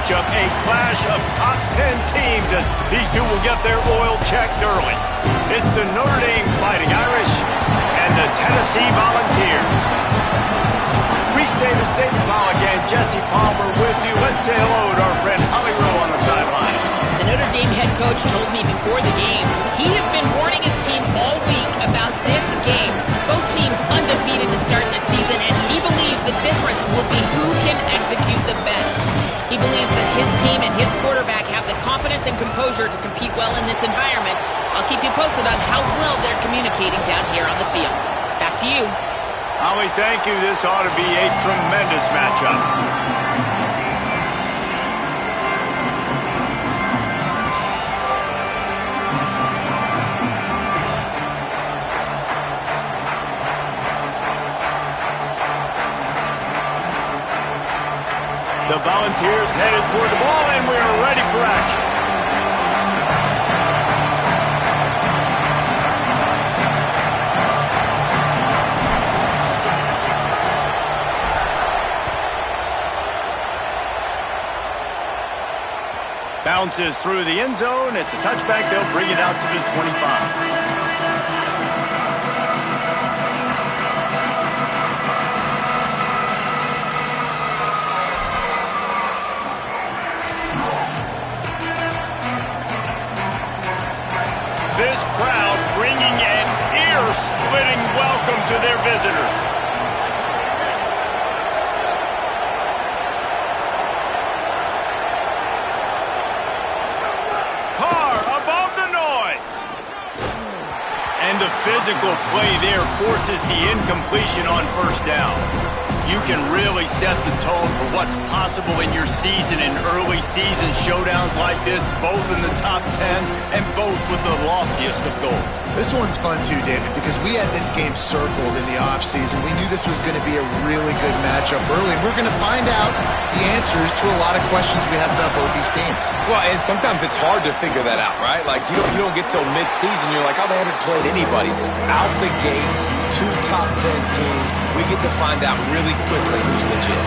matchup, a clash of top 10 teams as these two will get their oil checked early. It's the Notre Dame Fighting Irish and the Tennessee Volunteers. Restate the statement call again. Jesse Palmer with you. Let's say hello to our friend Holly Rowe on the sideline. The Notre Dame head coach told me before the game he has been warning his team all week about this game. Both teams undefeated to start the season, and he believes the difference will be who can execute the best. He believes that his team and his quarterback have the confidence and composure to compete well in this environment. I'll keep you posted on how well they're communicating down here on the field. Back to you. Holly, thank you. This ought to be a tremendous matchup. The Volunteers headed toward the ball, and we are ready for action. Bounces through the end zone. It's a touchback. They'll bring it out to the 25. This crowd bringing an ear-splitting welcome to their visitors. Carr above the noise. And the physical play there forces the incompletion on first down. You can really set the tone for what's possible in your season in early season showdowns like this, both in the top 10 and both with the loftiest of goals. This one's fun too, David, because we had this game circled in the offseason. We knew this was going to be a really good matchup early, and we're going to find out the answers to a lot of questions we have about both these teams. Well, and sometimes it's hard to figure that out, right? Like, you don't get till mid-season, you're like, oh, they haven't played anybody. Out the gates, two top 10 teams, we get to find out really quickly who's legit.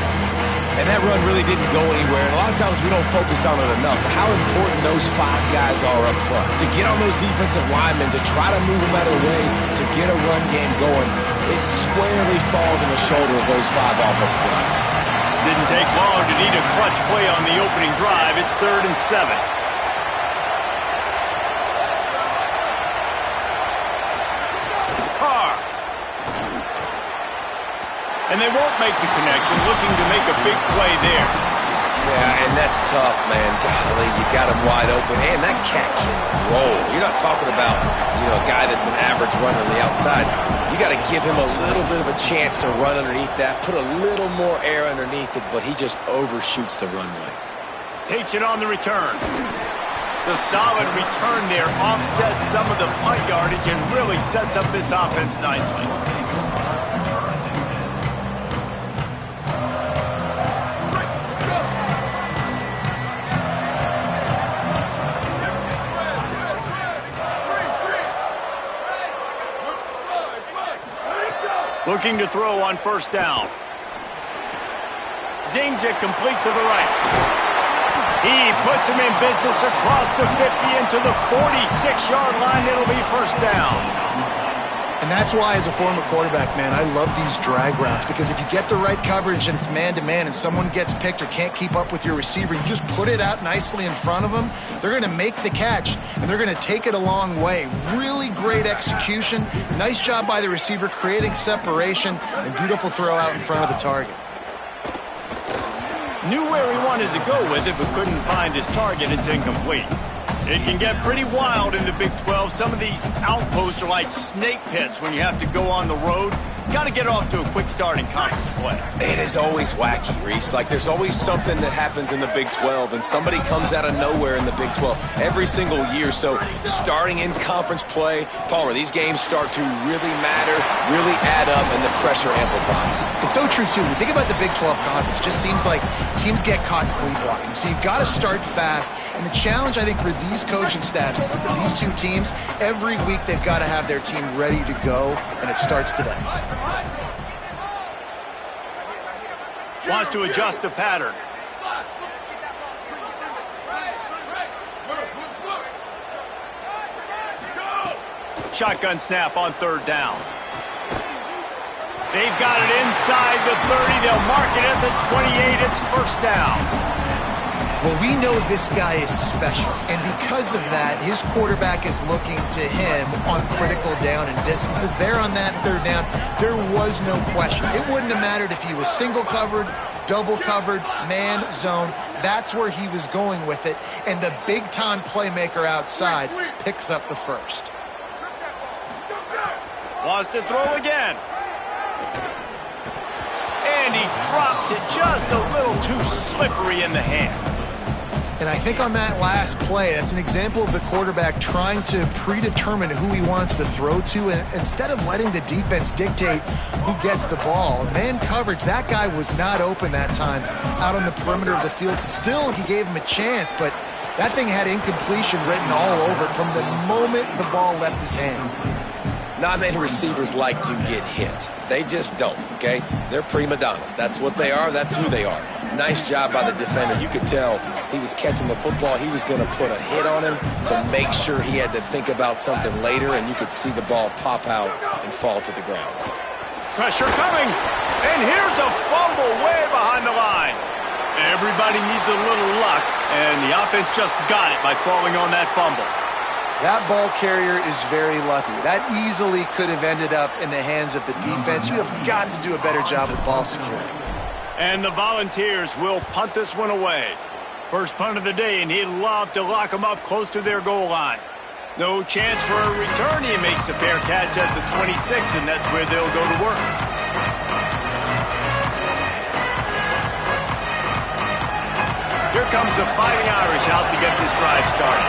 And that run really didn't go anywhere, and a lot of times we don't focus on it enough. How important those five guys are up front. To get on those defensive linemen, to try to move them out of the way, to get a run game going, it squarely falls on the shoulder of those five offensive linemen. Didn't take long to need a clutch play on the opening drive. It's 3rd and 7. Carr. And they won't make the connection, looking to make a big play there. Yeah, and that's tough, man. Golly, you got him wide open. And that cat can roll. You're not talking about, a guy that's an average runner on the outside. You got to give him a little bit of a chance to run underneath that, put a little more air underneath it, but he just overshoots the runway. Takes it on the return. The solid return there offsets some of the punt yardage and really sets up this offense nicely. Looking to throw on first down. Zings it complete to the right. He puts him in business across the 50 into the 46-yard line. It'll be first down. And that's why, as a former quarterback, man, I love these drag routes, because if you get the right coverage and it's man-to-man and someone gets picked or can't keep up with your receiver, you just put it out nicely in front of them. They're going to make the catch, and they're going to take it a long way. Really great execution. Nice job by the receiver creating separation, and beautiful throw out in front of the target. Knew where he wanted to go with it, but couldn't find his target. It's incomplete. It can get pretty wild in the Big 12. Some of these outposts are like snake pits when you have to go on the road. Got to get off to a quick start in conference play. It is always wacky, Reese. Like, there's always something that happens in the Big 12, and somebody comes out of nowhere in the Big 12 every single year. So starting in conference play, Palmer, these games start to really matter, really add up, and the pressure amplifies. It's so true, too. When you think about the Big 12 conference, it just seems like teams get caught sleepwalking. So you've got to start fast. And the challenge, I think, for these coaching staffs, for these two teams, every week they've got to have their team ready to go, and it starts today. Wants to adjust the pattern. Shotgun snap on third down. They've got it inside the 30. They'll mark it at the 28. It's first down. Well, we know this guy is special, and because of that, his quarterback is looking to him on critical down and distances. There on that third down, there was no question. It wouldn't have mattered if he was single covered, double covered, man, zone. That's where he was going with it, and the big-time playmaker outside picks up the first. Wants to throw again. And he drops it just a little too slippery in the hands. And I think on that last play, that's an example of the quarterback trying to predetermine who he wants to throw to, and instead of letting the defense dictate who gets the ball. Man coverage, that guy was not open that time out on the perimeter of the field. Still, he gave him a chance, but that thing had incompletion written all over it from the moment the ball left his hand. Not many receivers like to get hit. They just don't, okay? They're prima donnas. That's what they are. That's who they are. Nice job by the defender. You could tell he was catching the football. He was going to put a hit on him to make sure he had to think about something later, and you could see the ball pop out and fall to the ground. Pressure coming, and here's a fumble way behind the line. Everybody needs a little luck, and the offense just got it by falling on that fumble. That ball carrier is very lucky. That easily could have ended up in the hands of the defense. You have got to do a better job with ball security. And the Volunteers will punt this one away. First punt of the day, and he'd love to lock them up close to their goal line. No chance for a return. He makes the fair catch at the 26, and that's where they'll go to work. Here comes the Fighting Irish out to get this drive started.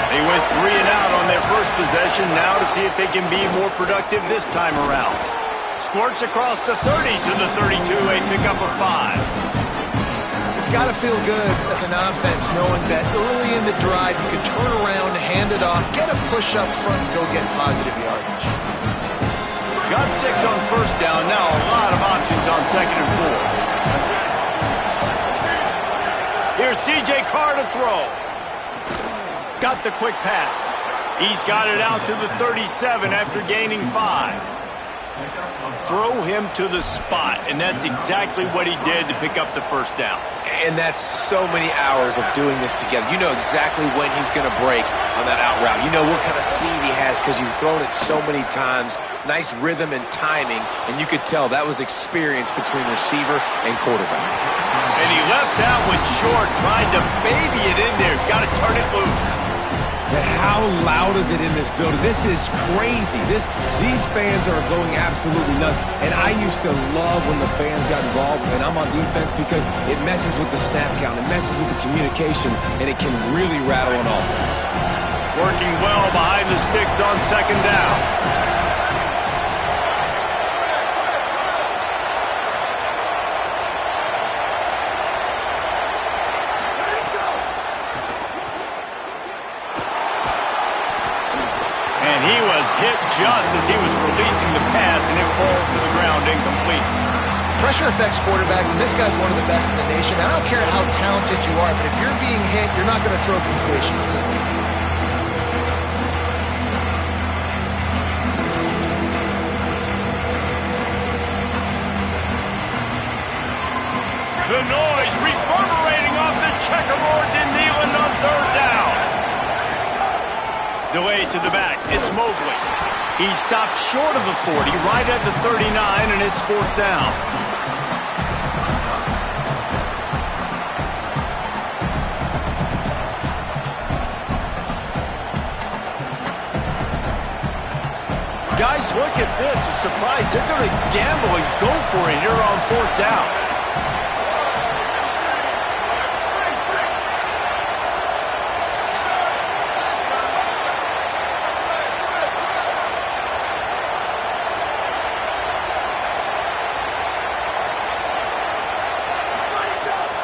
They went 3 and out on their first possession, now to see if they can be more productive this time around. Squirts across the 30 to the 32, a pickup of 5. It's got to feel good as an offense knowing that early in the drive you can turn around, hand it off, get a push up front, and go get positive yardage. Got 6 on first down, now a lot of options on second and 4. Here's C.J. Carr to throw. Got the quick pass. He's got it out to the 37 after gaining 5. Throw him to the spot, and that's exactly what he did to pick up the first down. And that's so many hours of doing this together. You know exactly when he's going to break on that out route. You know what kind of speed he has because you've thrown it so many times. Nice rhythm and timing, and you could tell that was experience between receiver and quarterback. And he left that one short, tried to baby it in there. He's got to turn it loose. But how loud is it in this building? This is crazy. These fans are going absolutely nuts. And I used to love when the fans got involved, and I'm on defense because it messes with the snap count, it messes with the communication, and it can really rattle an offense. Working well behind the sticks on second down. He was hit just as he was releasing the pass, and it falls to the ground incomplete. Pressure affects quarterbacks, and this guy's one of the best in the nation. I don't care how talented you are, but if you're being hit, you're not going to throw completions. The noise reverberating off the checkerboards in Neyland on third down. Delay to the back. It's Mobley. He stopped short of the 40, right at the 39, and it's fourth down. Guys, look at this. I'm surprised they're going to gamble and go for it here on fourth down.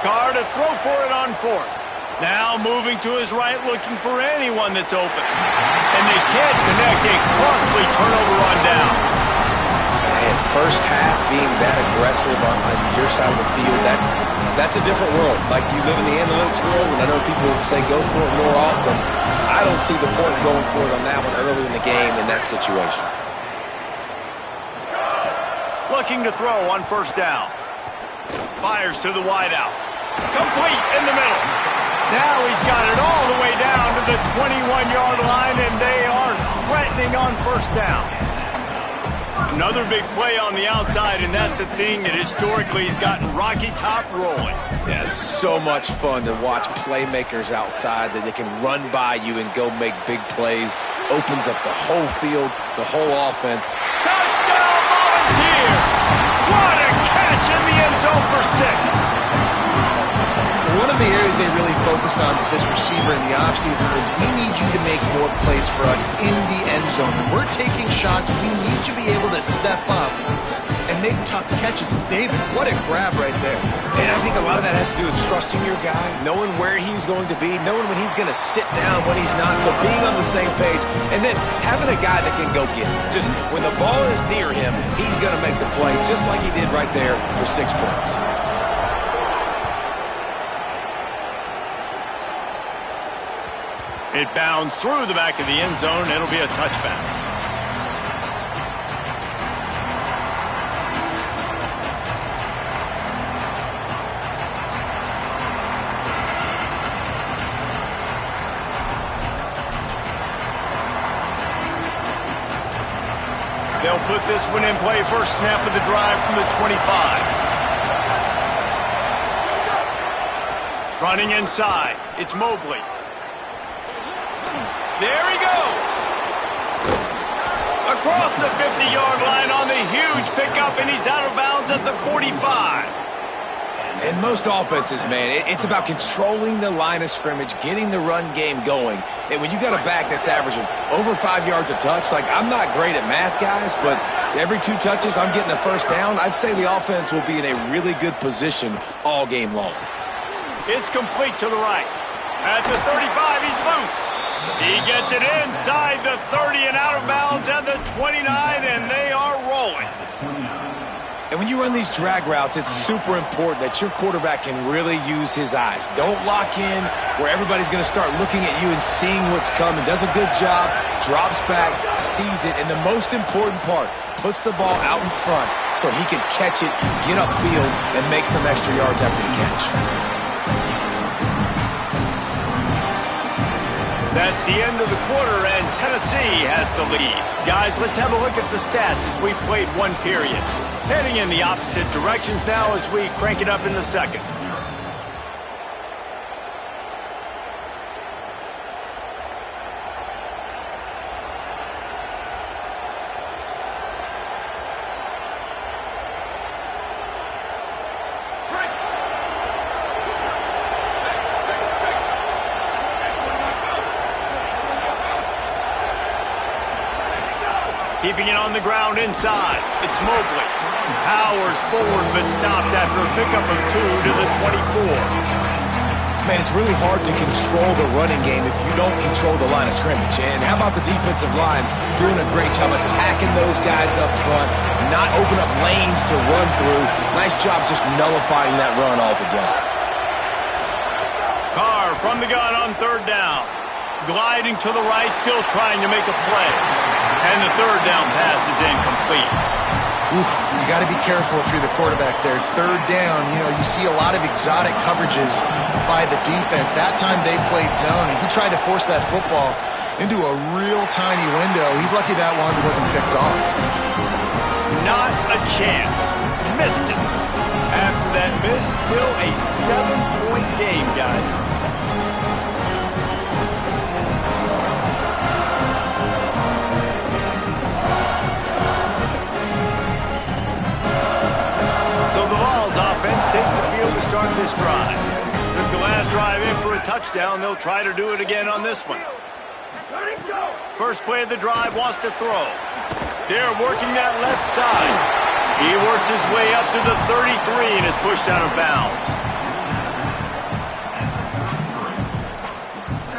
Carr to throw for it on fourth. Now moving to his right, looking for anyone that's open. And they can't connect. A costly turnover on down. Man, first half being that aggressive on your side of the field, that's a different world. Like, you live in the analytics world, and I know people say go for it more often. I don't see the point going for it on that one early in the game in that situation. Looking to throw on first down. Fires to the wideout. Complete in the middle. Now he's got it all the way down to the 21-yard line, and they are threatening on first down. Another big play on the outside, and that's the thing that historically has gotten Rocky Top rolling. Yeah, so much fun to watch playmakers outside that they can run by you and go make big plays. Opens up the whole field, the whole offense. Touchdown, Volunteers! What a catch in the end zone for 6. One of the areas they really focused on with this receiver in the offseason was, we need you to make more plays for us in the end zone. When we're taking shots, we need you to be able to step up and make tough catches. And David, what a grab right there. And I think a lot of that has to do with trusting your guy, knowing where he's going to be, knowing when he's going to sit down, when he's not. So being on the same page, and then having a guy that can go get it. Just when the ball is near him, he's going to make the play, just like he did right there for 6 points. It bounds through the back of the end zone. It'll be a touchback. They'll put this one in play. First snap of the drive from the 25. Running inside. It's Mobley. There he goes. Across the 50-yard line on the huge pickup, and he's out of bounds at the 45. And most offenses, man, it's about controlling the line of scrimmage, getting the run game going. And when you got a back that's averaging over 5 yards a touch, like, I'm not great at math, guys, but every 2 touches I'm getting a first down, I'd say the offense will be in a really good position all game long. It's complete to the right. At the 35, he's loose. He gets it inside the 30 and out of bounds at the 29, and they are rolling. And when you run these drag routes, it's super important that your quarterback can really use his eyes. Don't lock in where everybody's going to start looking at you and seeing what's coming. Does a good job, drops back, sees it, and the most important part, puts the ball out in front so he can catch it, get upfield, and make some extra yards after the catch. That's the end of the quarter, and Tennessee has the lead. Guys, let's have a look at the stats as we played one period. Heading in the opposite directions now as we crank it up in the second. Keeping it on the ground inside. It's Mobley. Powers forward but stopped after a pickup of 2 to the 24. Man, it's really hard to control the running game if you don't control the line of scrimmage. And how about the defensive line doing a great job attacking those guys up front, not open up lanes to run through. Nice job just nullifying that run altogether. Carr from the gun on third down. Gliding to the right, still trying to make a play. And the third down pass is incomplete. Oof, you got to be careful if you're the quarterback there. Third down, you see a lot of exotic coverages by the defense. That time they played zone, and he tried to force that football into a real tiny window. He's lucky that one wasn't picked off. Not a chance. Missed it. After that miss, still a 7-point game, guys. Takes the field to start this drive. Took the last drive in for a touchdown. They'll try to do it again on this one. First play of the drive, wants to throw. They're working that left side. He works his way up to the 33 and is pushed out of bounds.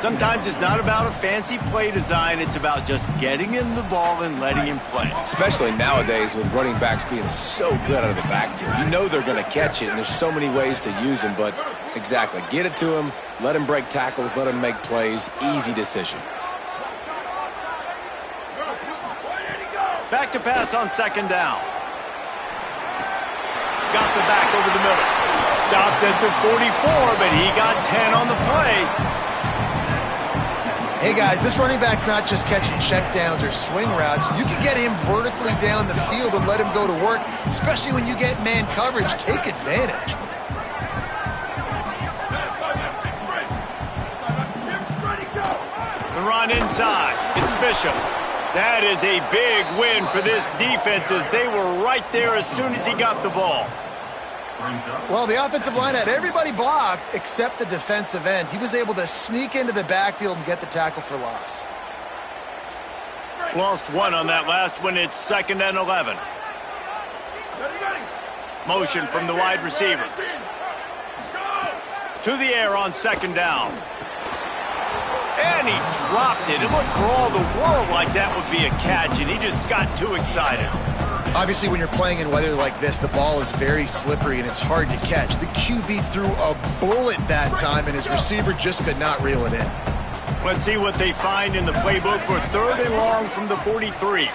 Sometimes it's not about a fancy play design. It's about just getting him the ball and letting him play. Especially nowadays with running backs being so good out of the backfield. You know they're going to catch it, and there's so many ways to use them. But exactly, get it to him, let him break tackles, let him make plays. Easy decision. Back to pass on second down. Got the back over the middle. Stopped at the 44, but he got 10 on the play. Hey, guys, this running back's not just catching checkdowns or swing routes. You can get him vertically down the field and let him go to work, especially when you get man coverage. Take advantage. The run inside. It's Bishop. That is a big win for this defense as they were right there as soon as he got the ball. Well, the offensive line had everybody blocked except the defensive end. He was able to sneak into the backfield and get the tackle for loss. Lost one on that last one. It's 2nd and 11. Motion from the wide receiver. To the air on 2nd down. And he dropped it. It looked for all the world like that would be a catch, and he just got too excited. Obviously, when you're playing in weather like this, the ball is very slippery and it's hard to catch. The QB threw a bullet that time, and his receiver just could not reel it in. Let's see what they find in the playbook for 3rd and long from the 43.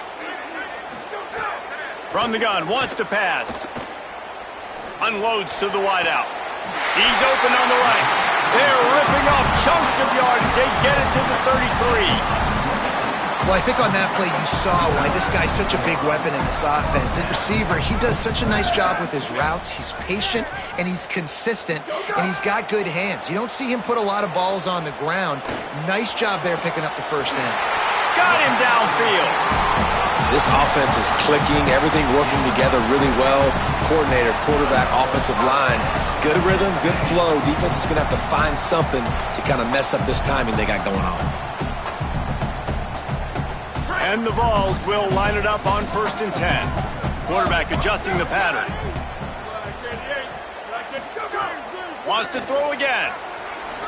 From the gun, wants to pass. Unloads to the wideout. He's open on the right. They're ripping off chunks of yardage. They get it to the 33. Well, I think on that play you saw why this guy's such a big weapon in this offense. At receiver, he does such a nice job with his routes. He's patient, and he's consistent, and he's got good hands. You don't see him put a lot of balls on the ground. Nice job there picking up the first down. Got him downfield. This offense is clicking, everything working together really well. Coordinator, quarterback, offensive line. Good rhythm, good flow. Defense is going to have to find something to kind of mess up this timing they got going on. And the Vols will line it up on 1st and 10. Quarterback adjusting the pattern. Wants to throw again.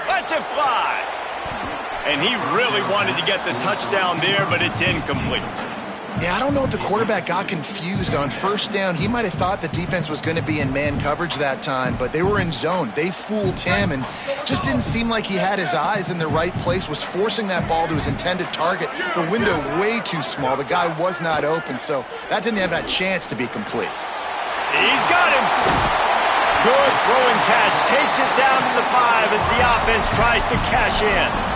Lets it fly. And he really wanted to get the touchdown there, but it's incomplete. Yeah, I don't know if the quarterback got confused on 1st down. He might have thought the defense was going to be in man coverage that time, but they were in zone. They fooled him, and just didn't seem like he had his eyes in the right place, was forcing that ball to his intended target. The window way too small. The guy was not open, so that didn't have that chance to be complete. He's got him. Good throw and catch. Takes it down to the 5 as the offense tries to cash in.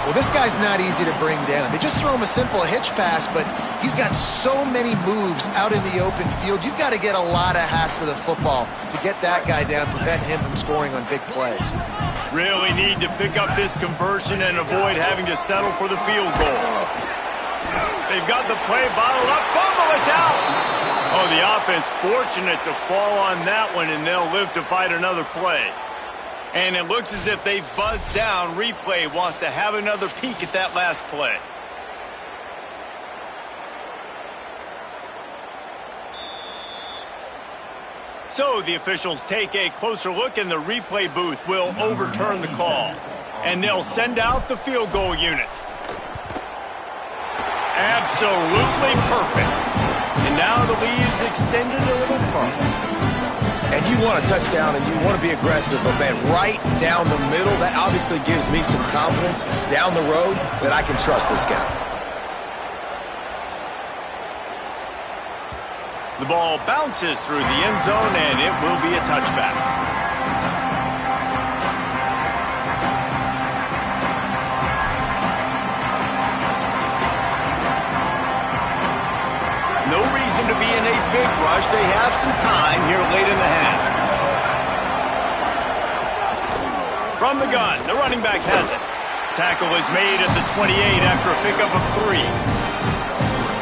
Well, this guy's not easy to bring down. They just throw him a simple hitch pass, but he's got so many moves out in the open field. You've got to get a lot of hats to the football to get that guy down, prevent him from scoring on big plays. Really need to pick up this conversion and avoid having to settle for the field goal. They've got the play bottled up. Fumble, it's out. Oh, the offense fortunate to fall on that one, and they'll live to fight another play. And it looks as if they buzzed down. Replay wants to have another peek at that last play. So the officials take a closer look, and the replay booth will overturn the call. And they'll send out the field goal unit. Absolutely perfect. And now the lead is extended a little further. And you want a touchdown and you want to be aggressive, but man, right down the middle, that obviously gives me some confidence down the road that I can trust this guy. The ball bounces through the end zone, and it will be a touchback. No reason to be in a big rush. They have some time here late in the half. From the gun, the running back has it. Tackle is made at the 28 after a pickup of 3.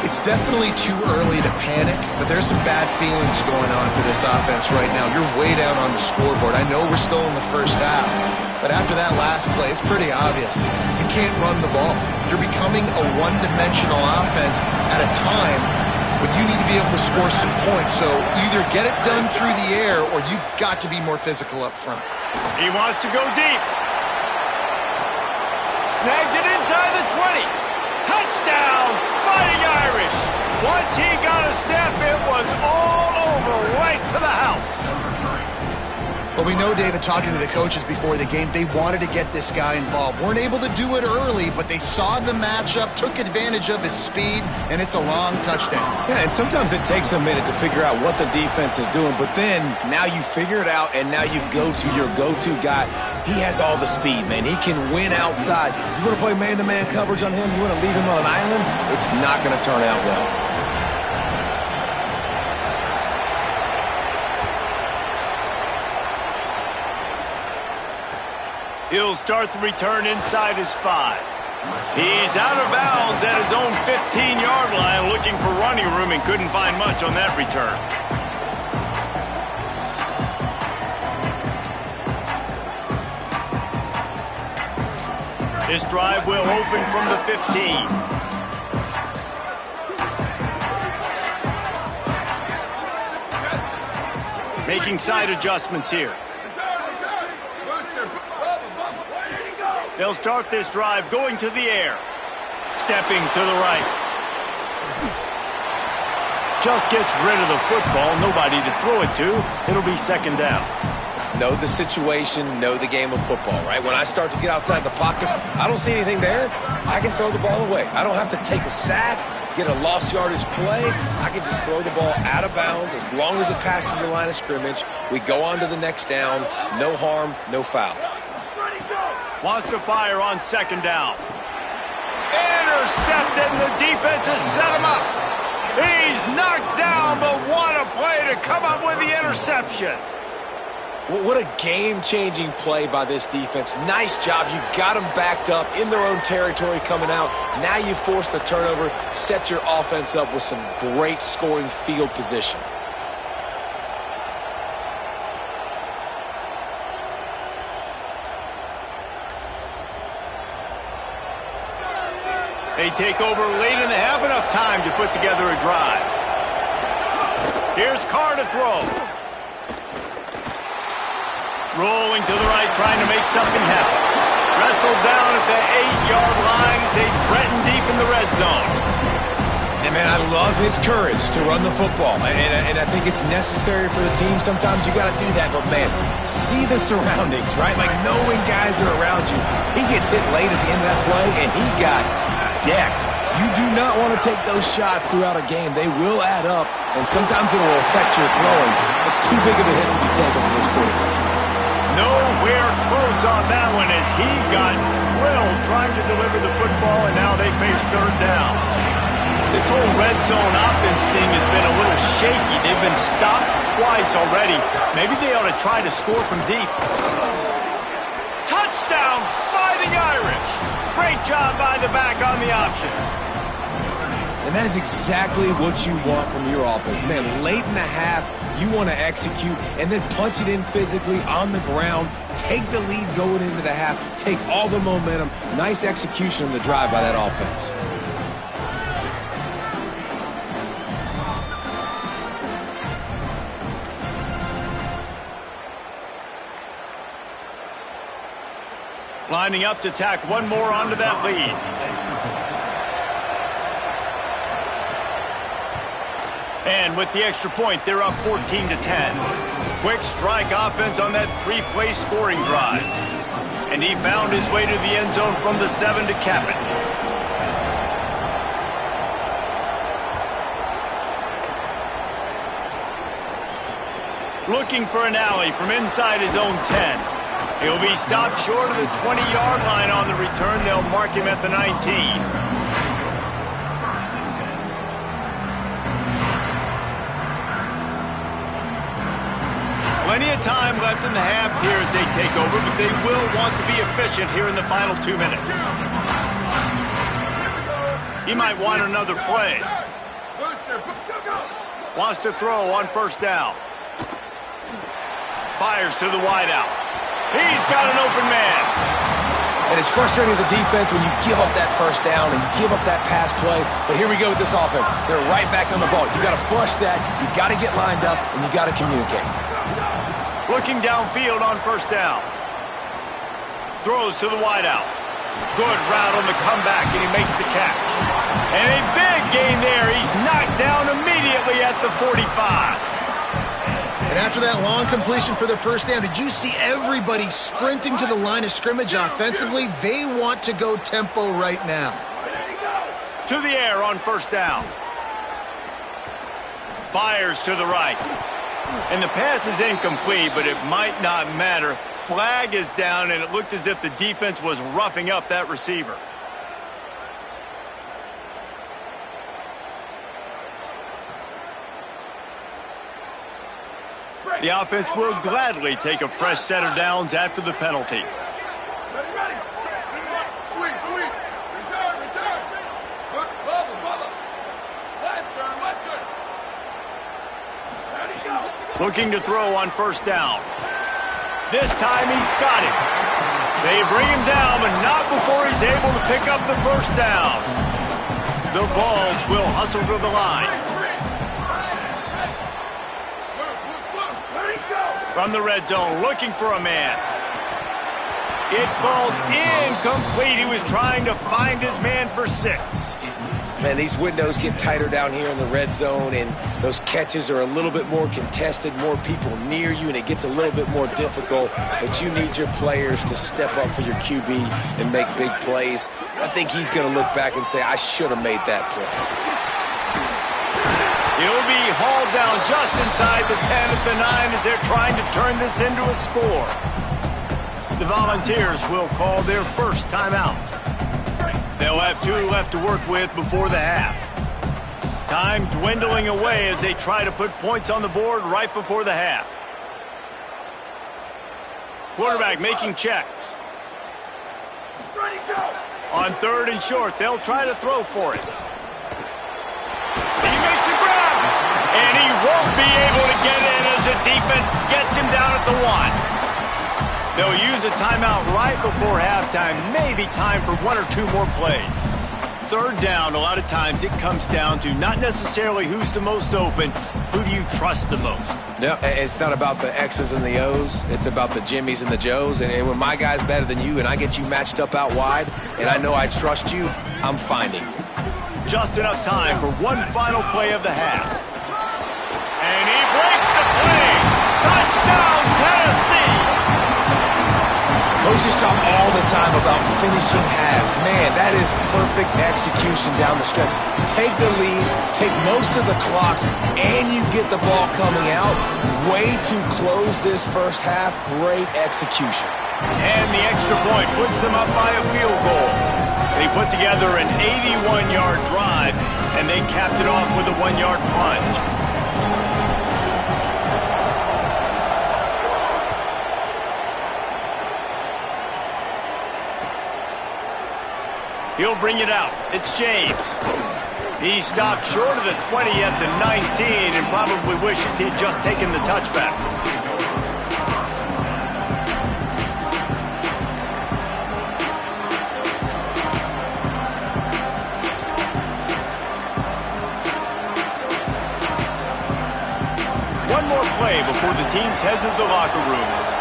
It's definitely too early to panic, but there's some bad feelings going on for this offense right now. You're way down on the scoreboard. I know we're still in the first half, but after that last play, it's pretty obvious. You can't run the ball. You're becoming a one-dimensional offense at a time when you need to be able to score some points. So either get it done through the air or you've got to be more physical up front. He wants to go deep. Snags it inside the 20. Touchdown, Fighting Irish. Once he got a step, it was all over, right to the house. Well, we know, David, talking to the coaches before the game, they wanted to get this guy involved. Weren't able to do it early, but they saw the matchup, took advantage of his speed, and it's a long touchdown. Yeah, and sometimes it takes a minute to figure out what the defense is doing, but then now you figure it out, and now you go to your go-to guy. He has all the speed, man. He can win outside. You want to play man-to-man coverage on him? You want to leave him on an island? It's not going to turn out well. He'll start the return inside his 5. He's out of bounds at his own 15-yard line, looking for running room and couldn't find much on that return. This drive will open from the 15. Making side adjustments here. They'll start this drive going to the air. Stepping to the right. Just gets rid of the football. Nobody to throw it to. It'll be second down. Know the situation, know the game of football, right? When I start to get outside the pocket, I don't see anything there. I can throw the ball away. I don't have to take a sack, get a lost yardage play. I can just throw the ball out of bounds as long as it passes the line of scrimmage. We go on to the next down. No harm, no foul. Wants to fire on second down. Intercepted, and the defense has set him up. He's knocked down, but what a play to come up with the interception. What a game-changing play by this defense. Nice job. You got them backed up in their own territory coming out. Now you force the turnover, set your offense up with some great scoring field position. They take over late in the half, enough time to put together a drive. Here's Carr to throw. Rolling to the right, trying to make something happen. Wrestled down at the 8-yard line as they threaten deep in the red zone. And, man, I love his courage to run the football. And I think it's necessary for the team. Sometimes you got to do that. But, man, see the surroundings, right? Like knowing guys are around you. He gets hit late at the end of that play, and he got decked. You do not want to take those shots throughout a game. They will add up, and sometimes it will affect your throwing. It's too big of a hit to be taken for this quarterback. Nowhere close on that one as he got drilled trying to deliver the football, and now they face third down. This whole red zone offense thing has been a little shaky. They've been stopped twice already. Maybe they ought to try to score from deep. Touchdown, Fighting Irish. Great job by the back on the option. And that is exactly what you want from your offense. Man, late in the half, you want to execute and then punch it in physically on the ground. Take the lead going into the half. Take all the momentum. Nice execution on the drive by that offense. Lining up to tack one more onto that lead. And with the extra point, they're up 14-10. Quick strike offense on that 3-play scoring drive. And he found his way to the end zone from the 7 to cap it. Looking for an alley from inside his own 10. He'll be stopped short of the 20-yard line on the return. They'll mark him at the 19. Plenty of time left in the half here as they take over, but they will want to be efficient here in the final 2 minutes. He might want another play. Wants to throw on first down. Fires to the wideout. He's got an open man. And it's frustrating as a defense when you give up that first down and you give up that pass play. But here we go with this offense. They're right back on the ball. You got to flush that. You got to get lined up, and you got to communicate. Looking downfield on first down. Throws to the wideout. Good route on the comeback, and he makes the catch. And a big gain there. He's knocked down immediately at the 45. And after that long completion for the first down, did you see everybody sprinting to the line of scrimmage offensively? They want to go tempo right now. To the air on first down. Fires to the right. And the pass is incomplete, but it might not matter. Flag is down, and it looked as if the defense was roughing up that receiver. The offense will gladly take a fresh set of downs after the penalty. Ready. Sweet. Return. Bubba. Last turn. Ready, go. Looking to throw on first down. This time he's got it. They bring him down, but not before he's able to pick up the first down. The Vols will hustle to the line. From the red zone, looking for a man. It falls incomplete. He was trying to find his man for 6. Man, these windows get tighter down here in the red zone, and those catches are a little bit more contested, more people near you, and it gets a little bit more difficult. But you need your players to step up for your QB and make big plays. I think he's going to look back and say, I should have made that play. He'll be hauled down just inside the 10 at the 9 as they're trying to turn this into a score. The Volunteers will call their first timeout. They'll have 2 left to work with before the half. Time dwindling away as they try to put points on the board right before the half. Quarterback making checks. Ready, go. On 3rd and short, they'll try to throw for it. He makes a grab, and he won't be able to get in as the defense gets him down at the 1. They'll use a timeout right before halftime, maybe time for 1 or 2 more plays. 3rd down, a lot of times it comes down to not necessarily who's the most open, who do you trust the most? No, it's not about the X's and the O's. It's about the Jimmies and the Joes. And when my guy's better than you and I get you matched up out wide and I know I trust you, I'm finding you. Just enough time for one final play of the half. And he breaks the play. Touchdown, Tennessee. Coaches talk all the time about finishing halves. Man, that is perfect execution down the stretch. Take the lead, take most of the clock, and you get the ball coming out. Way to close this first half. Great execution. And the extra point puts them up by a field goal. They put together an 81-yard drive, and they capped it off with a 1-yard plunge. He'll bring it out. It's James. He stopped short of the 20 at the 19 and probably wishes he'd just taken the touchback. One more play before the teams head to the locker rooms.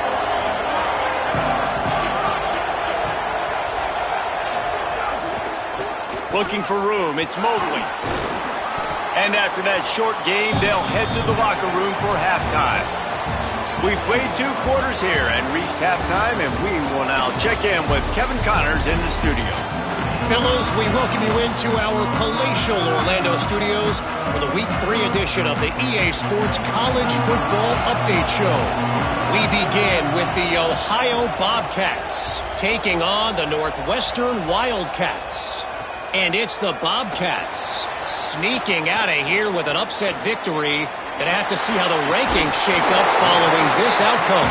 Looking for room, it's Mobley. And after that short game, they'll head to the locker room for halftime. We've played 2 quarters here and reached halftime, and we will now check in with Kevin Connors in the studio. Fellows, we welcome you into our palatial Orlando studios for the Week 3 edition of the EA Sports College Football Update Show. We begin with the Ohio Bobcats taking on the Northwestern Wildcats. And it's the Bobcats sneaking out of here with an upset victory. Gonna have to see how the rankings shake up following this outcome.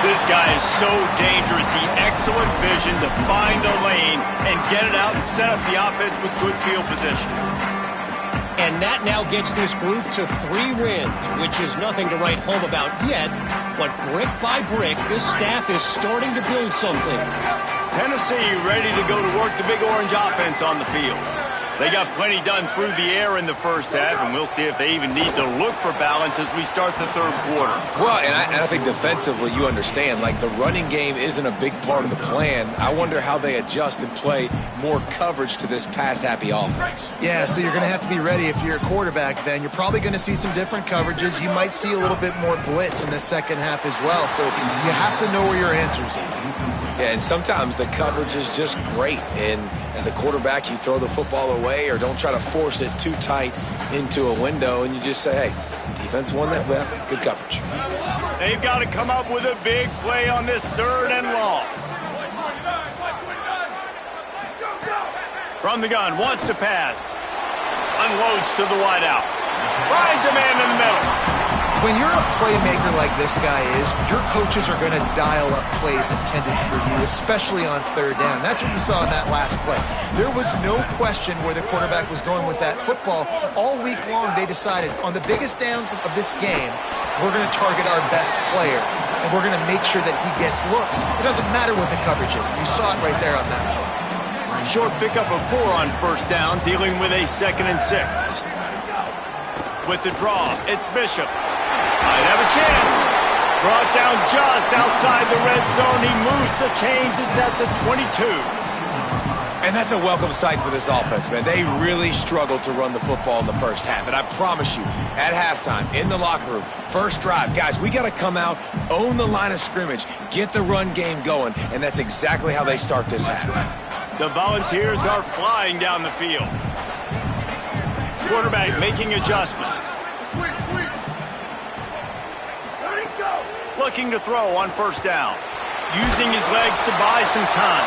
This guy is so dangerous. The excellent vision to find a lane and get it out and set up the offense with good field position. And that now gets this group to 3 wins, which is nothing to write home about yet. But brick by brick, this staff is starting to build something. Tennessee ready to go to work the Big Orange offense on the field. They got plenty done through the air in the first half, and we'll see if they even need to look for balance as we start the third quarter. Well, and I think defensively, you understand, like the running game isn't a big part of the plan. I wonder how they adjust and play more coverage to this pass-happy offense. Yeah, so you're going to have to be ready if you're a quarterback then. You're probably going to see some different coverages. You might see a little bit more blitz in the second half as well, so you have to know where your answers are. Yeah, and sometimes the coverage is just great. And as a quarterback, you throw the football away or don't try to force it too tight into a window, and you just say, hey, defense won that, well, good coverage. They've got to come up with a big play on this 3rd and long. From the gun, wants to pass. Unloads to the wideout. Finds a man in the middle. When you're a playmaker like this guy is, your coaches are going to dial up plays intended for you, especially on 3rd down. That's what you saw in that last play. There was no question where the quarterback was going with that football. All week long, they decided on the biggest downs of this game, we're going to target our best player, and we're going to make sure that he gets looks. It doesn't matter what the coverage is. You saw it right there on that play. Short pickup of 4 on 1st down, dealing with a 2nd and 6. With the draw, it's Bishop. Might have a chance. Brought down just outside the red zone. He moves the chains. It's at the 22. And that's a welcome sight for this offense, man. They really struggled to run the football in the first half. And I promise you, at halftime, in the locker room, first drive, guys, we got to come out, own the line of scrimmage, get the run game going. And that's exactly how they start this half. The Volunteers are flying down the field. Quarterback making adjustments. Looking to throw on 1st down. Using his legs to buy some time.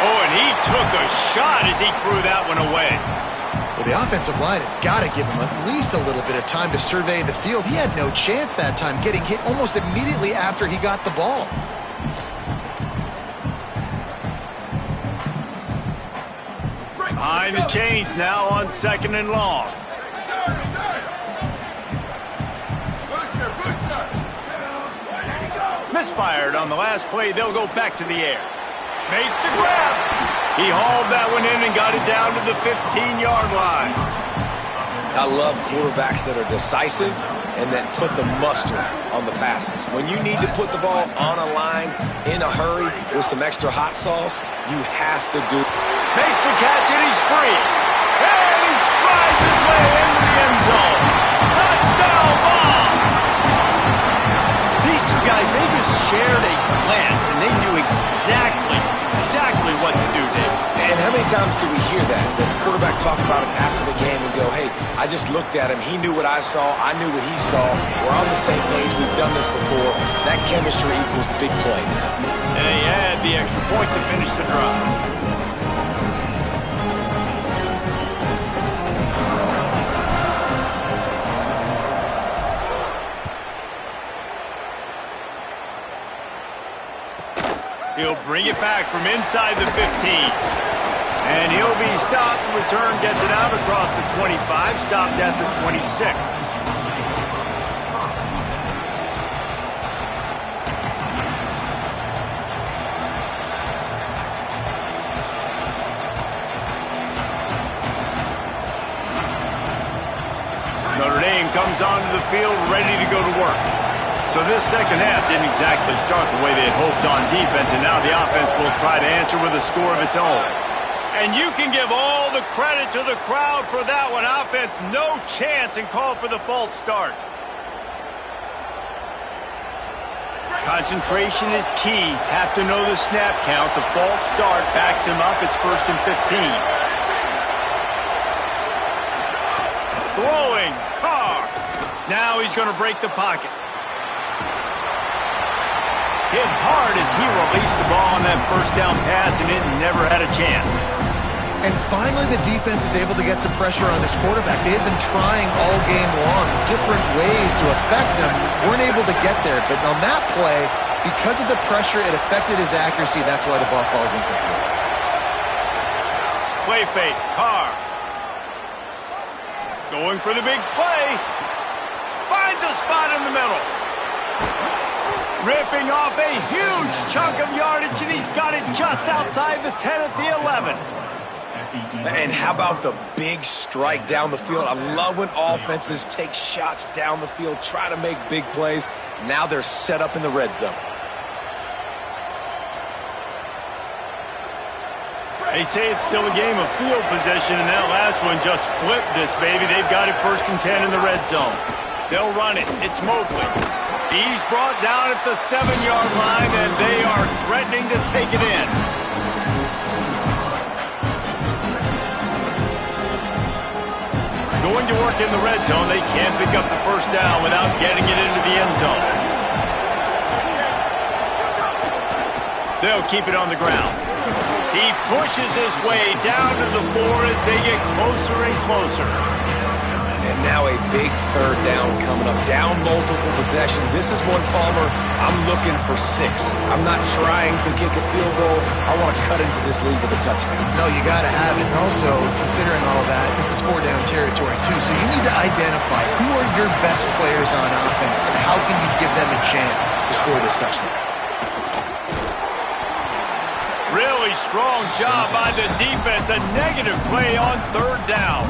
Oh, and he took a shot as he threw that one away. Well, the offensive line has got to give him at least a little bit of time to survey the field. He had no chance that time, getting hit almost immediately after he got the ball. Behind the chains now on 2nd and long. Misfired on the last play. They'll go back to the air. Makes the grab. He hauled that one in and got it down to the 15-yard line. I love quarterbacks that are decisive and that put the mustard on the passes. When you need to put the ball on a line in a hurry with some extra hot sauce, you have to do. Makes the catch and he's free. And he strides his way into the end zone. Touchdown ball. These two guys, they just shared a glance and they knew exactly what to do, Dave. And how many times do we hear that? The quarterback talk about it after the game and go, hey, I just looked at him. He knew what I saw. I knew what he saw. We're on the same page. We've done this before. That chemistry equals big plays. And they had the extra point to finish the drive. He'll bring it back from inside the 15. And he'll be stopped. Return gets it out across the 25. Stopped at the 26. Notre Dame comes onto the field ready to go to work. So this second half didn't exactly start the way they had hoped on defense, and now the offense will try to answer with a score of its own. And you can give all the credit to the crowd for that one. Offense, no chance, and call for the false start. Concentration is key. Have to know the snap count. The false start backs him up. It's 1st and 15. Throwing, Carr. Now he's going to break the pocket. Hit hard as he released the ball on that 1st down pass, and it never had a chance. And finally, the defense is able to get some pressure on this quarterback. They had been trying all game long different ways to affect him. Weren't able to get there. But on that play, because of the pressure, it affected his accuracy. That's why the ball falls incomplete. Play fake. Carr. Going for the big play. Finds a spot in the middle. Ripping off a huge chunk of yardage, and he's got it just outside the 10 at the 11. And how about the big strike down the field? I love when offenses take shots down the field, try to make big plays. Now they're set up in the red zone. They say it's still a game of field possession, and that last one just flipped this, baby. They've got it 1st and 10 in the red zone. They'll run it. It's Mobley. He's brought down at the 7-yard line, and they are threatening to take it in. Going to work in the red zone. They can't pick up the 1st down without getting it into the end zone. They'll keep it on the ground. He pushes his way down to the 4 as they get closer and closer. And now a big 3rd down coming up. Down multiple possessions. This is one, Palmer, I'm looking for 6. I'm not trying to kick a field goal. I want to cut into this lead with a touchdown. No, you got to have it. And also, considering all of that, this is 4-down territory too. So you need to identify who are your best players on offense and how can you give them a chance to score this touchdown. Really strong job by the defense. A negative play on 3rd down.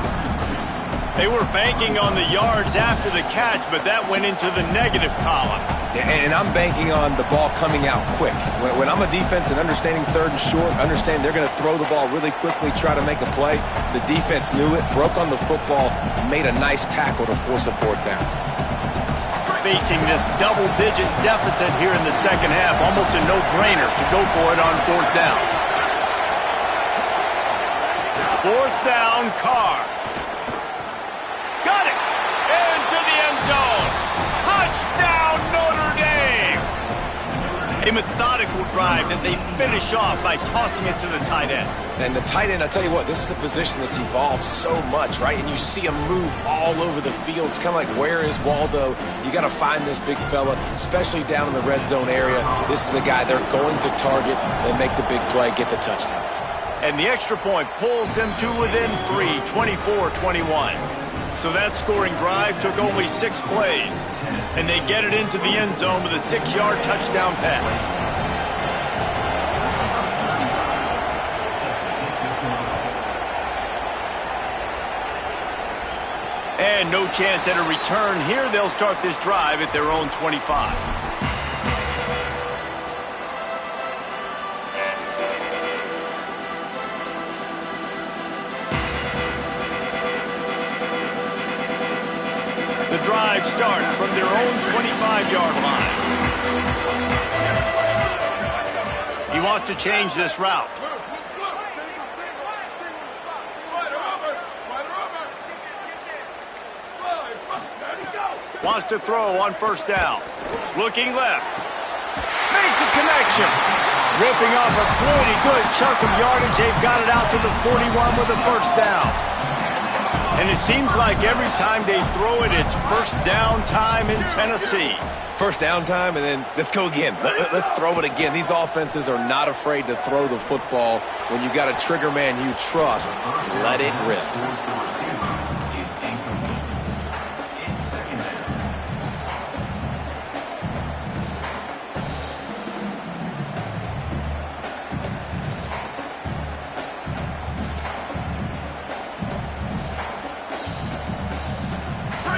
They were banking on the yards after the catch, but that went into the negative column. And I'm banking on the ball coming out quick. When I'm a defense and understanding 3rd and short, understand they're going to throw the ball really quickly, try to make a play. The defense knew it, broke on the football, made a nice tackle to force a 4th down. Facing this double-digit deficit here in the 2nd half, almost a no-brainer to go for it on 4th down. 4th down, Carr. Got it! Into the end zone! Touchdown, Notre Dame! A methodical drive that they finish off by tossing it to the tight end. And the tight end, I'll tell you what, this is a position that's evolved so much, right? And you see him move all over the field. It's kind of like, where is Waldo? You got to find this big fella, especially down in the red zone area. This is the guy they're going to target and make the big play, get the touchdown. And the extra point pulls them to within 3, 24-21. So that scoring drive took only 6 plays, and they get it into the end zone with a 6-yard touchdown pass. And no chance at a return here. They'll start this drive at their own 25. The drive starts from their own 25-yard line. He wants to change this route. Wants to throw on 1st down. Looking left. Makes a connection. Ripping off a pretty good chunk of yardage. They've got it out to the 41 with a 1st down. And it seems like every time they throw it, it's 1st down time in Tennessee. 1st down time, and then let's go again. Let's throw it again. These offenses are not afraid to throw the football. When you got a trigger man you trust, let it rip.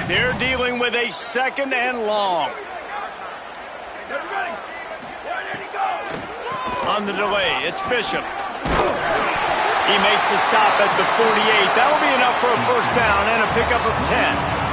They're dealing with a 2nd and long. On the delay, it's Bishop. He makes the stop at the 48. That'll be enough for a 1st down and a pickup of 10.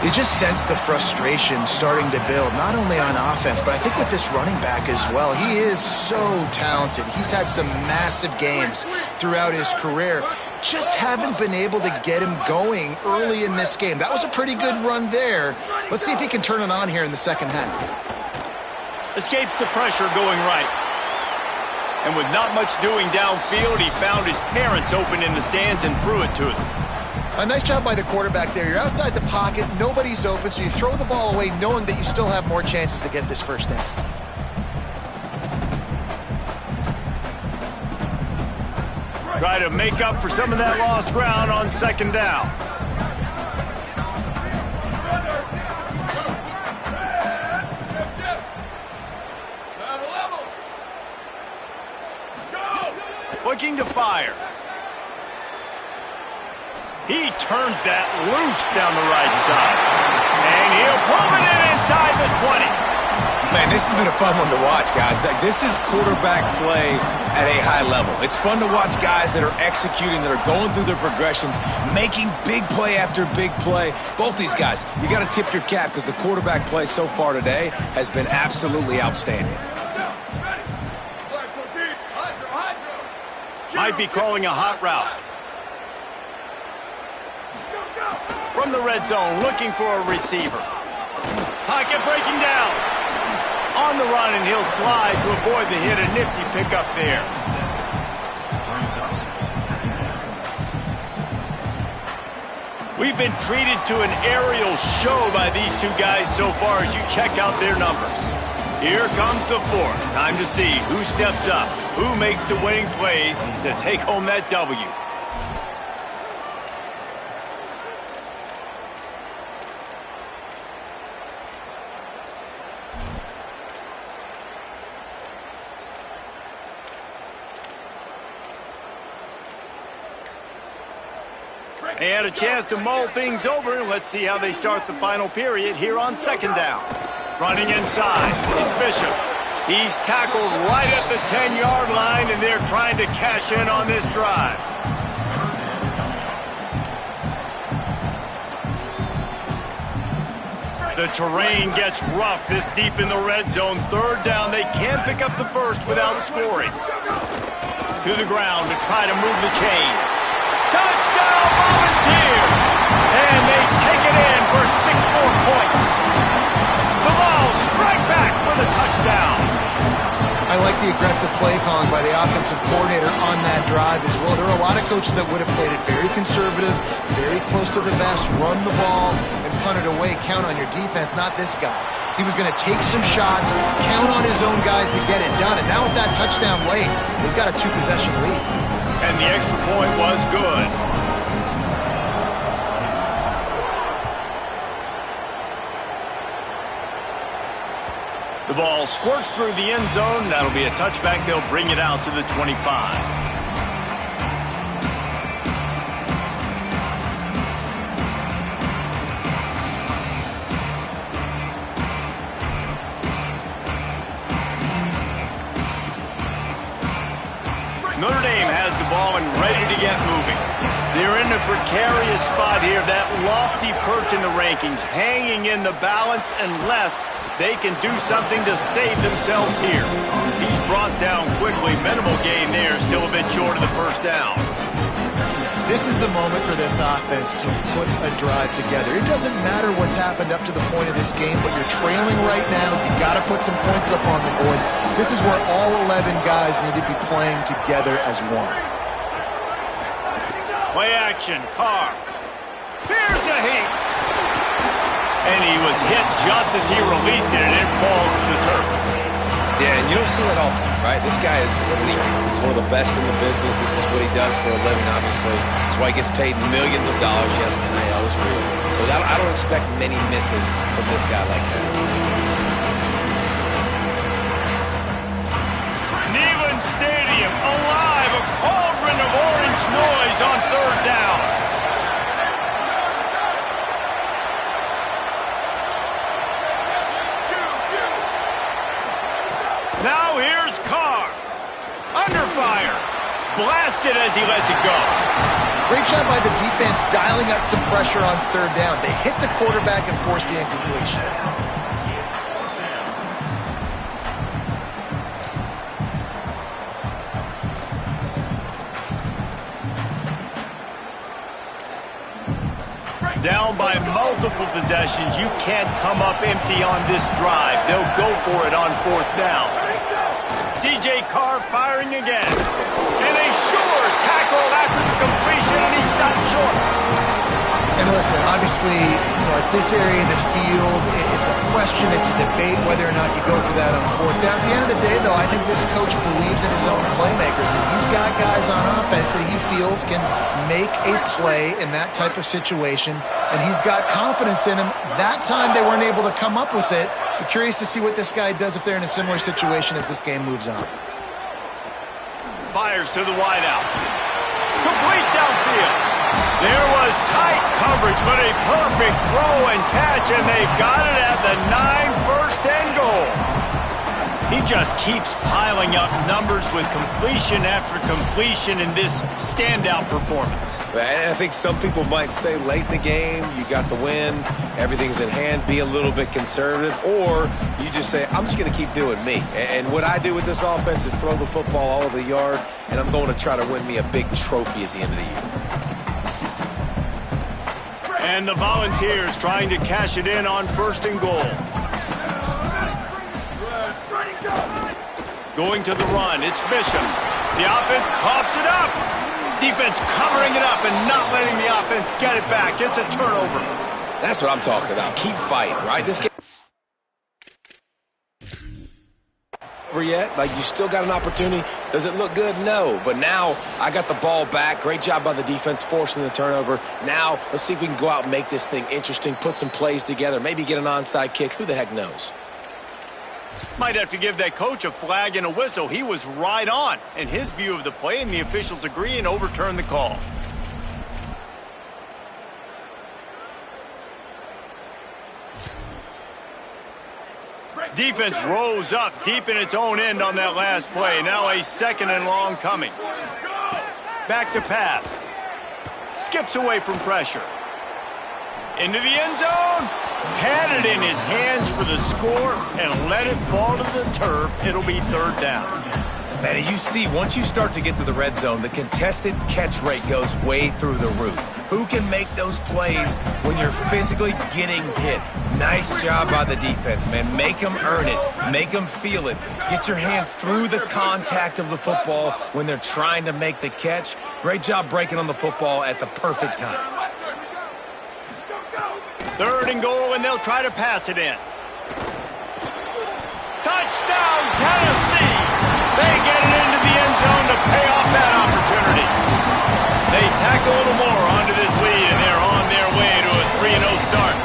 You just sense the frustration starting to build, not only on offense, but I think with this running back as well. He is so talented. He's had some massive games throughout his career. Just haven't been able to get him going early in this game. That was a pretty good run there. Let's see if he can turn it on here in the 2nd half. Escapes the pressure going right. And with not much doing downfield, he found his parents open in the stands and threw it to them. A nice job by the quarterback there. You're outside the pocket, nobody's open, so you throw the ball away knowing that you still have more chances to get this 1st down. Try to make up for some of that lost ground on 2nd down. Looking to fire. He turns that loose down the right side. And he'll pull it in inside the 20. Man, this has been a fun one to watch, guys. This is quarterback play at a high level. It's fun to watch guys that are executing, that are going through their progressions, making big play after big play. Both these guys, you got to tip your cap because the quarterback play so far today has been absolutely outstanding. Might be calling a hot route. From the red zone, looking for a receiver. Pocket breaking down. On the run, and he'll slide to avoid the hit. A nifty pickup there. We've been treated to an aerial show by these two guys so far as you check out their numbers. Here comes the fourth. Time to see who steps up, who makes the winning plays to take home that W. They had a chance to mull things over. Let's see how they start the final period here on second down. Running inside, it's Bishop. He's tackled right at the 10-yard line, and they're trying to cash in on this drive. The terrain gets rough this deep in the red zone. Third down, they can't pick up the first without scoring. To the ground to try to move the chains. Touchdown, Volunteers! And they take it in for 6 more points. The Vols strike back for the touchdown. I like the aggressive play calling by the offensive coordinator on that drive as well. There are a lot of coaches that would have played it very conservative, very close to the vest, run the ball, and punt it away. Count on your defense, not this guy. He was going to take some shots, count on his own guys to get it done. And now with that touchdown late, they've got a 2-possession lead. And the extra point was good. The ball squirts through the end zone. That'll be a touchback. They'll bring it out to the 25. Notre Dame has the ball and ready to get moving. They're in a precarious spot here, that lofty perch in the rankings, hanging in the balance unless they can do something to save themselves here. He's brought down quickly. Minimal gain there, still a bit short of the first down. This is the moment for this offense to put a drive together. It doesn't matter what's happened up to the point of this game, but you're trailing right now. You got to put some points up on the board. This is where all 11 guys need to be playing together as one. Play action, Carr. Here's a heat. And he was hit just as he released it, and it falls to the turf. Yeah, and you don't see that often, right? This guy is elite. He's one of the best in the business. This is what he does for a living, obviously. That's why he gets paid millions of dollars. Yes, NIL is real. So I don't expect many misses from this guy like that. Neyland Stadium alive, a cauldron of orange noise on third down. Now here's Carr. Under fire. Blasted as he lets it go. Great job by the defense dialing up some pressure on third down. They hit the quarterback and forced the incompletion. Down by multiple possessions. You can't come up empty on this drive. They'll go for it on fourth down. C.J. Carr firing again. And a sure tackle after the completion, and he stopped short. And listen, obviously, at this area of the field, it's a question, it's a debate whether or not you go for that on fourth down. At the end of the day, though, I think this coach believes in his own playmakers, and he's got guys on offense that he feels can make a play in that type of situation, and he's got confidence in him. That time they weren't able to come up with it. I'm curious to see what this guy does if they're in a similar situation as this game moves on. Fires to the wideout. Complete downfield. There was tight coverage, but a perfect throw and catch, and they've got it at the 9, first and goal. He just keeps piling up numbers with completion after completion in this standout performance. And I think some people might say late in the game, you got the win, everything's in hand, be a little bit conservative, or you just say, I'm just going to keep doing me. And what I do with this offense is throw the football all over the yard, and I'm going to try to win me a big trophy at the end of the year. And the Volunteers trying to cash it in on first and goal. Going to the run, it's Bishop. The offense coughs it up. Defense covering it up and not letting the offense get it back. It's a turnover. That's what I'm talking about. Keep fighting, right? This game over yet? Like, you still got an opportunity. Does it look good? No. But now I got the ball back. Great job by the defense forcing the turnover. Now let's see if we can go out and make this thing interesting, put some plays together, maybe get an onside kick. Who the heck knows? Might have to give that coach a flag and a whistle. He was right on in his view of the play, and the officials agree and overturn the call. Defense rose up deep in its own end on that last play. Now a second and long coming. Back to pass. Skips away from pressure. Into the end zone. Had it in his hands for the score and let it fall to the turf. It'll be third down. Man, as you see, once you start to get to the red zone, the contested catch rate goes way through the roof. Who can make those plays when you're physically getting hit? Nice job by the defense, man. Make them earn it. Make them feel it. Get your hands through the contact of the football when they're trying to make the catch. Great job breaking on the football at the perfect time. Third and goal, and they'll try to pass it in. Touchdown, Tennessee! They get it into the end zone to pay off that opportunity. They tack a little more onto this lead, and they're on their way to a 3-0 start.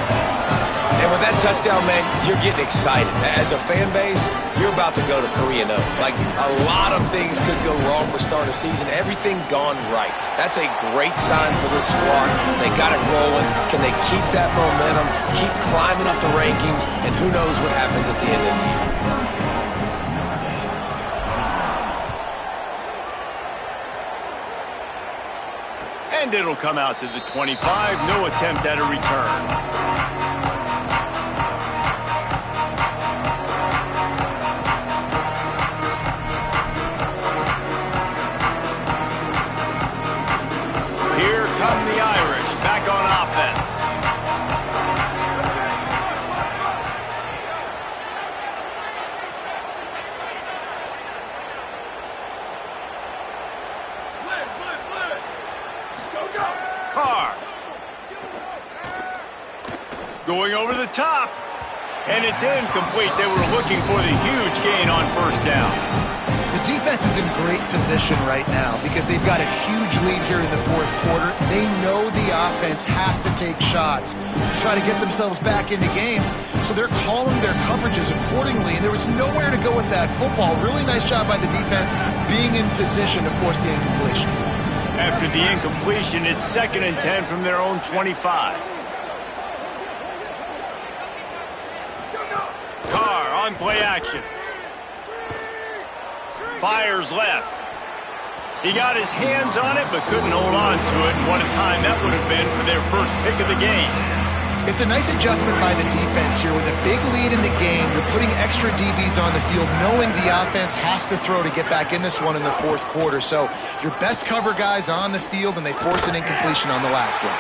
And with that touchdown, man, you're getting excited. As a fan base, you're about to go to 3-0. Like, a lot of things could go wrong to start a season. Everything gone right. That's a great sign for this squad. They got it rolling. Can they keep that momentum, keep climbing up the rankings, and who knows what happens at the end of the year. And it'll come out to the 25. No attempt at a return. The Irish back on offense. Go. Carr. Going over the top. And it's incomplete. They were looking for the huge gain on first down. The defense is in great position right now because they've got a huge lead here in the fourth quarter. They know the offense has to take shots to try to get themselves back in the game. So they're calling their coverages accordingly, and there was nowhere to go with that football. Really nice job by the defense being in position to force the incompletion. After the incompletion, it's 2nd and 10 from their own 25. Carr on play action. Fires left. He got his hands on it, but couldn't hold on to it. And what a time that would have been for their first pick of the game. It's a nice adjustment by the defense here. With a big lead in the game, you're putting extra DBs on the field, knowing the offense has to throw to get back in this one in the fourth quarter. So your best cover guys on the field, and they force an incompletion on the last one.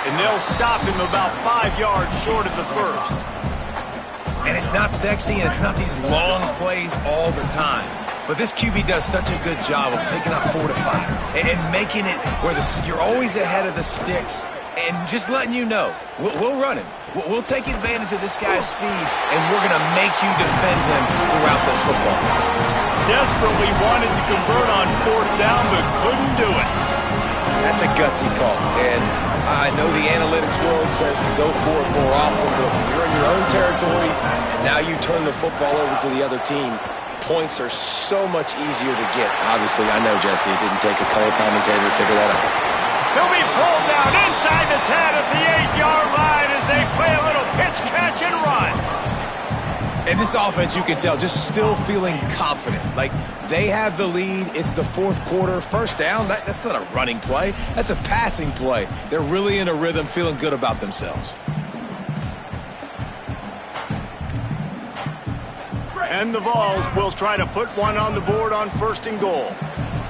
And they'll stop him about 5 yards short of the first. And it's not sexy, and it's not these long plays all the time. But this QB does such a good job of picking up 4 to 5 and making it where you're always ahead of the sticks and just letting you know, we'll run him. We'll take advantage of this guy's speed, and we're going to make you defend him throughout this football game. Desperately wanted to convert on 4th down, but couldn't do it. That's a gutsy call. And I know the analytics world says to go for it more often, but when you're in your own territory and now you turn the football over to the other team, points are so much easier to get. Obviously, I know, Jesse, it didn't take a color commentator to figure that out. He'll be pulled down inside the 10 at the 8-yard line as they play a little pitch, catch, and run. And this offense, you can tell, just still feeling confident. Like, they have the lead. It's the fourth quarter. First down, that's not a running play. That's a passing play. They're really in a rhythm, feeling good about themselves. And the Vols will try to put one on the board on 1st and goal.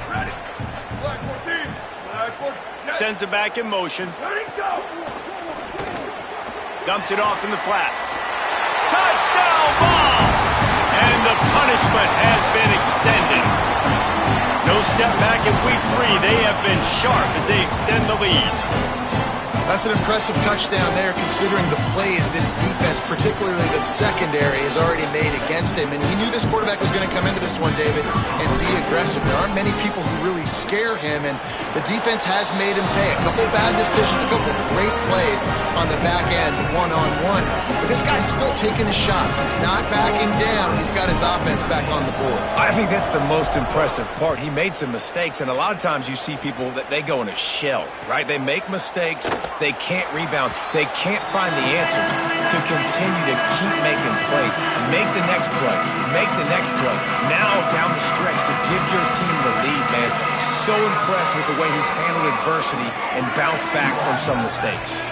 Ready. Black 14. Black 14. Sends it back in motion. Ready, go. Dumps it off in the flats. Touchdown Vols! And the punishment has been extended. No step back in week 3. They have been sharp as they extend the lead. That's an impressive touchdown there, considering the plays this defense, particularly the secondary, has already made against him. And we knew this quarterback was going to come into this one, David, and be aggressive. There aren't many people who really scare him, and the defense has made him pay. A couple bad decisions, a couple great plays on the back end, one-on-one. But this guy's still taking his shots. He's not backing down. He's got his offense back on the board. I think that's the most impressive part. He made some mistakes, and a lot of times you see people that they go in a shell, right? They make mistakes. They can't rebound. They can't find the answers to continue to keep making plays. Make the next play. Make the next play. Now down the stretch to give your team the lead, man. So impressed with the way he's handled adversity and bounced back from some mistakes.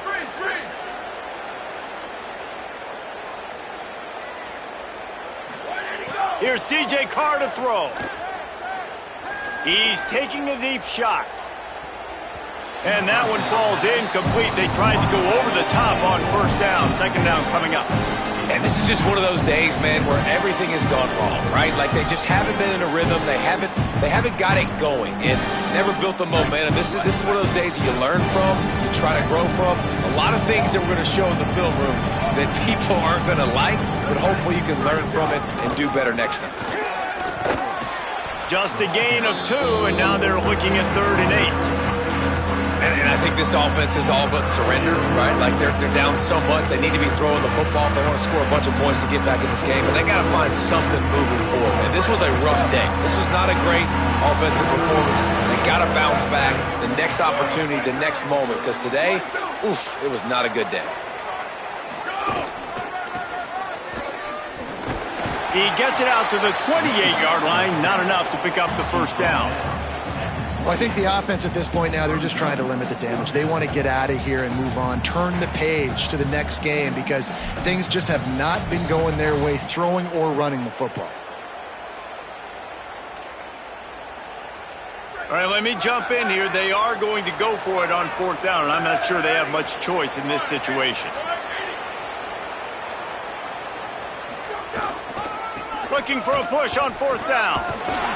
Freeze, freeze. Where did he go? Here's C.J. Carr to throw. He's taking a deep shot. And that one falls incomplete. They tried to go over the top on 1st down. 2nd down coming up. And this is just one of those days, man, where everything has gone wrong, right? Like they just haven't been in a rhythm. They haven't got it going and never built the momentum. This is one of those days that you learn from, you try to grow from. A lot of things that we're going to show in the film room that people aren't going to like, but hopefully you can learn from it and do better next time. Just a gain of 2, and now they're looking at 3rd and 8. And I think this offense is all but surrendered, right? Like they're down so much, they need to be throwing the football if they want to score a bunch of points to get back in this game. And they got to find something moving forward. And this was a rough day. This was not a great offensive performance. They got to bounce back. The next opportunity, the next moment, because today, oof, it was not a good day. He gets it out to the 28-yard line, not enough to pick up the 1st down. Well, I think the offense at this point now, they're just trying to limit the damage. They want to get out of here and move on, turn the page to the next game because things just have not been going their way, throwing or running the football. All right, let me jump in here. They are going to go for it on 4th down, and I'm not sure they have much choice in this situation. Looking for a push on 4th down.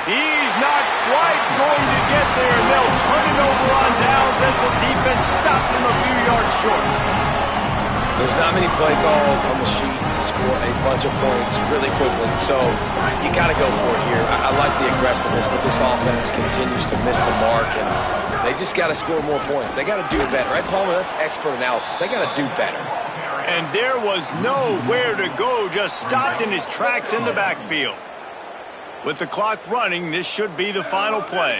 He's not quite going to get there, and they'll turn it over on downs as the defense stops him a few yards short. There's not many play calls on the sheet to score a bunch of points really quickly, so you got to go for it here. I like the aggressiveness, but this offense continues to miss the mark, and they just got to score more points. They got to do better, right, Palmer? That's expert analysis. They got to do better. And there was nowhere to go, just stopped in his tracks in the backfield. With the clock running, this should be the final play.